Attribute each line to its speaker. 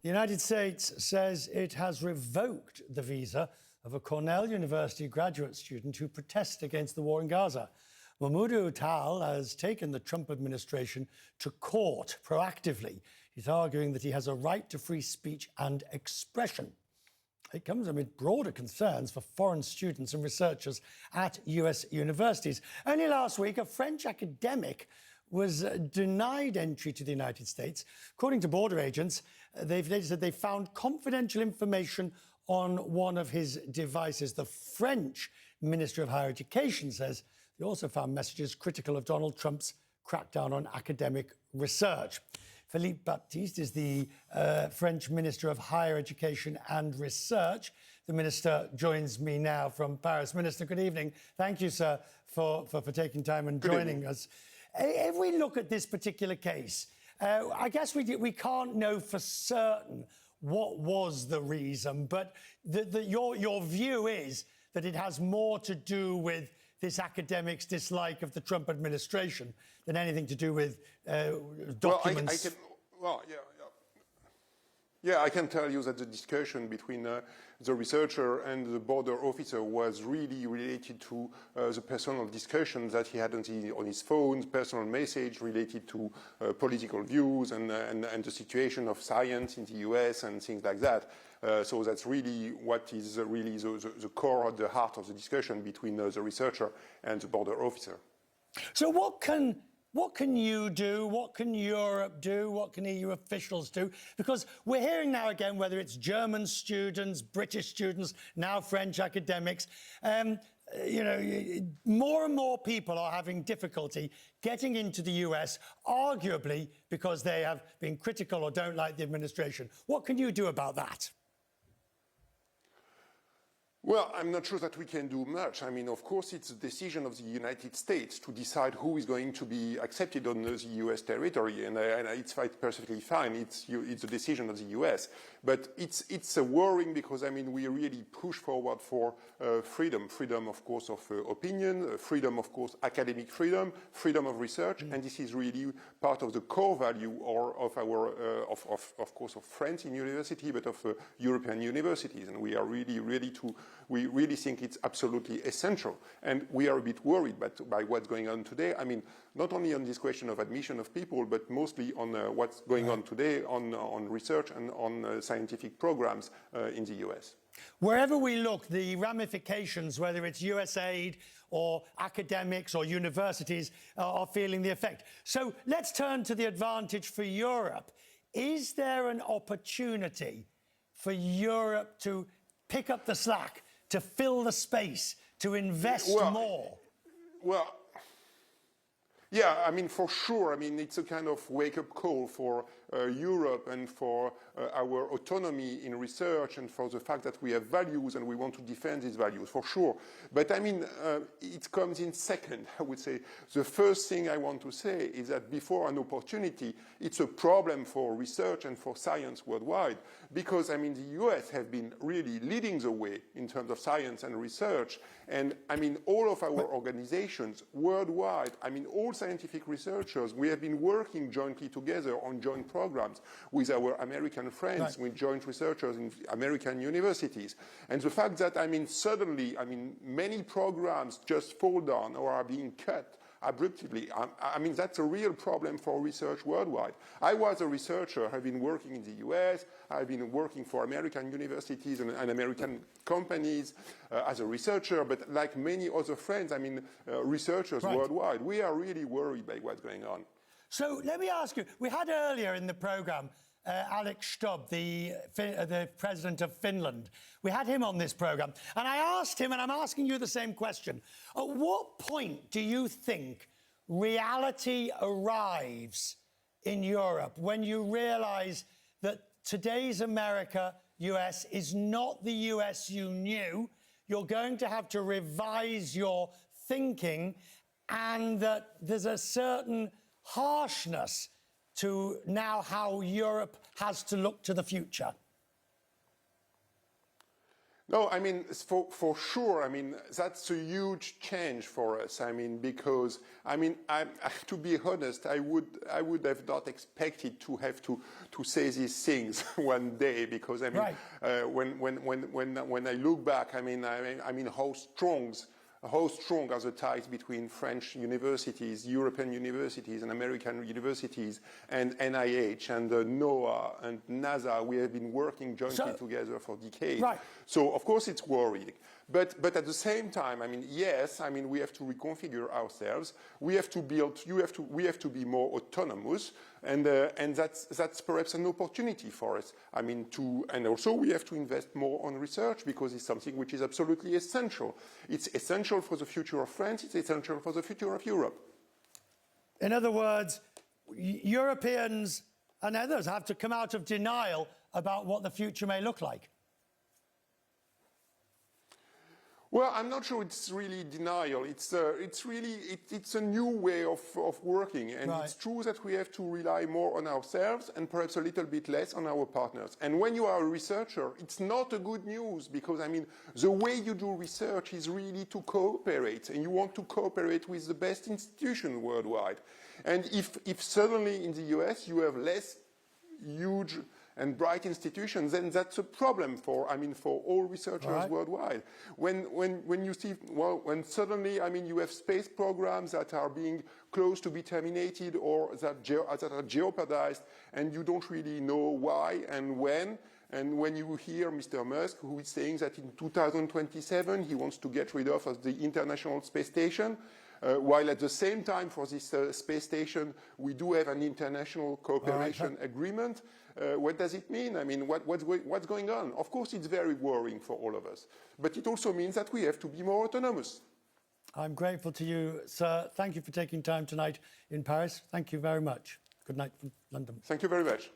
Speaker 1: The United States says it has revoked the visa of a Cornell University graduate student who protested against the war in Gaza. Mahmoud Tal has taken the Trump administration to court proactively. He's arguing that he has a right to free speech and expression. It comes amid broader concerns for foreign students and researchers at US universities. Only last week, a French academic was denied entry to the United States. According to border agents, they said they found confidential information on one of his devices. The French Minister of Higher Education says they also found messages critical of Donald Trump's crackdown on academic research. Philippe Baptiste is the French Minister of Higher Education and Research. The Minister joins me now from Paris. Minister, good evening. Thank you, sir, for taking time and joining us. If we look at this particular case, I guess we can't know for certain what was the reason, but your view is that it has more to do with this academic's dislike of the Trump administration than anything to do with documents.
Speaker 2: I can tell you that the discussion between the researcher and the border officer was really related to the personal discussions that he had on his phone, personal message related to political views and the situation of science in the US and things like that. So that's really what is really the core, the heart of the discussion between the researcher and the border officer.
Speaker 1: So what can you do? What can Europe do? What can EU officials do? Because we're hearing now again, whether it's German students, British students, now French academics, more and more people are having difficulty getting into the US, arguably because they have been critical or don't like the administration. What can you do about that?
Speaker 2: Well, I'm not sure that we can do much. I mean, of course, it's a decision of the United States to decide who is going to be accepted on the US territory, and it's perfectly fine. It's a decision of the US. But it's worrying because, I mean, we really push forward for freedom, of course, of opinion, freedom, of course, academic freedom, freedom of research, and this is really part of the core value of our, of course, of French in university, but of European universities, and we are really ready to. We really think it's absolutely essential. And we are a bit worried by what's going on today. I mean, not only on this question of admission of people, but mostly on what's going on today on research and on scientific programs in the US.
Speaker 1: Wherever we look, the ramifications, whether it's USAID or academics or universities, are feeling the effect. So let's turn to the advantage for Europe. Is there an opportunity for Europe to pick up the slack, to fill the space, to invest more?
Speaker 2: Well, yeah, I mean, for sure. I mean, it's a kind of wake-up call for Europe and for our autonomy in research and for the fact that we have values and we want to defend these values, for sure. But I mean, it comes in second, I would say. The first thing I want to say is that before an opportunity, it's a problem for research and for science worldwide because, I mean, the US have been really leading the way in terms of science and research. And, I mean, all of our organizations worldwide, I mean, all scientific researchers, we have been working jointly together on joint programs with our American friends, with joint researchers in American universities. And the fact that, I mean, suddenly, I mean, many programs just fall down or are being cut abruptly, I mean, that's a real problem for research worldwide. I was a researcher, I've been working in the US, I've been working for American universities and American companies as a researcher, but like many other friends, I mean, researchers worldwide, we are really worried by what's going on.
Speaker 1: So let me ask you, we had earlier in the programme Alex Stubb, the president of Finland. We had him on this programme, and I asked him, and I'm asking you the same question. At what point do you think reality arrives in Europe when you realise that today's America, US, is not the US you knew? You're going to have to revise your thinking, and that there's a certain harshness to now how Europe has to look to the future?
Speaker 2: No, I mean, for sure, I mean, that's a huge change for us. I mean, because, I mean, to be honest, I would have not expected to have to say these things one day, because, I mean,
Speaker 1: right.
Speaker 2: When I look back, I mean, how strong are the ties between French universities, European universities, and American universities, and NIH, and NOAA, and NASA. We have been working jointly together for decades.
Speaker 1: Right.
Speaker 2: So, of course, it's worrying. But at the same time, I mean, yes, I mean, we have to reconfigure ourselves. We have to build, we have to be more autonomous, and that's perhaps an opportunity for us. I mean, and also we have to invest more on research, because it's something which is absolutely essential. It's essential for the future of France. It's essential for the future of Europe.
Speaker 1: In other words, Europeans and others have to come out of denial about what the future may look like.
Speaker 2: Well, I'm not sure it's really denial. It's a new way of working, and
Speaker 1: right.
Speaker 2: It's true that we have to rely more on ourselves and perhaps a little bit less on our partners. And when you are a researcher, it's not a good news, because, I mean, the way you do research is really to cooperate, and you want to cooperate with the best institutions worldwide. And if suddenly in the US you have less huge and bright institutions, then that's a problem for all researchers
Speaker 1: right.
Speaker 2: worldwide. When you see, well, when suddenly, I mean, you have space programs that are being close to be terminated, or that are jeopardized, and you don't really know why and when. And when you hear Mr. Musk, who is saying that in 2027 he wants to get rid of the International Space Station, while at the same time for this space station we do have an international cooperation agreement. What does it mean? I mean, what's going on? Of course, it's very worrying for all of us, but it also means that we have to be more autonomous.
Speaker 1: I'm grateful to you, sir. Thank you for taking time tonight in Paris. Thank you very much. Good night from London.
Speaker 2: Thank you very much.